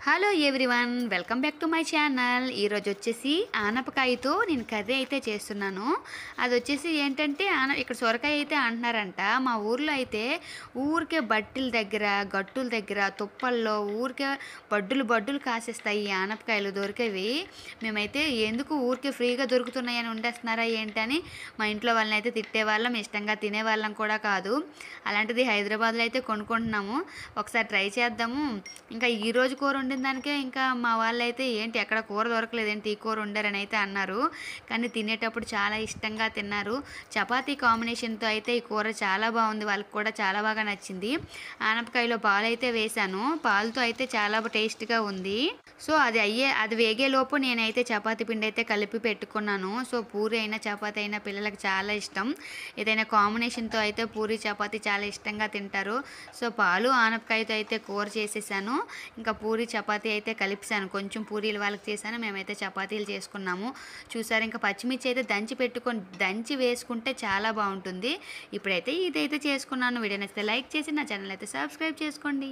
Hello everyone, welcome back to my channel. ఈరోజు వచ్చేసి ఆనపకాయతో నేను కర్రీ అయితే చేస్తున్నాను. అది వచ్చేసి ఏంటంటే ఇక్కడ సొరకాయ అయితే అంటున్నారంట. మా ఊర్లో అయితే ఊరికే బట్టిల దగ్గర, గట్టుల దగ్గర, తుప్పల్లో ఊరికే బడ్డులు బడ్డులు కాసేస్తాయి ఈ ఆనపకాయలు దొరికేవి. మేమైతే ఎందుకు ఊరికే ఫ్రీగా దొరుకుతున్నాయని ఉండేస్తున్నారా ఏంటని మా ఇంట్లో వాళ్ళని అయితే తిట్టేవాళ్ళం, ఇష్టంగా తినేవాళ్ళం కూడా కాదు. అలాంటిది హైదరాబాద్లో అయితే కొనుక్కుంటున్నాము. ఒకసారి ట్రై చేద్దాము. ఇంకా ఈరోజు కూర వండిన దానికే ఇంకా మా వాళ్ళైతే ఏంటి ఎక్కడ కూర దొరకలేదు, ఏంటి ఈ కూర వండారని అయితే అన్నారు. కానీ తినేటప్పుడు చాలా ఇష్టంగా తిన్నారు. చపాతీ కాంబినేషన్తో అయితే ఈ కూర చాలా బాగుంది, వాళ్ళకి కూడా చాలా బాగా నచ్చింది. ఆనపకాయలో పాలు అయితే వేశాను, పాలతో అయితే చాలా టేస్ట్గా ఉంది. సో అది వేగేలోపు నేనైతే చపాతీ పిండి అయితే కలిపి పెట్టుకున్నాను. సో పూరి అయినా చపాతీ అయినా పిల్లలకి చాలా ఇష్టం. ఏదైనా కాంబినేషన్తో అయితే పూరి చపాతీ చాలా ఇష్టంగా తింటారు. సో పాలు ఆనపకాయతో అయితే కూర చేసేసాను. ఇంకా పూరి చపాతీ అయితే కలిపేసాను. కొంచెం పూరీలు వాళ్ళకి చేశాను, మేమైతే చపాతీలు చేసుకున్నాము. చూసారు, ఇంకా పచ్చిమిర్చి అయితే దంచి వేసుకుంటే చాలా బాగుంటుంది. ఇప్పుడైతే ఇదైతే చేసుకున్నాను. వీడియో నచ్చితే లైక్ చేసి నా ఛానల్ అయితే సబ్స్క్రైబ్ చేసుకోండి.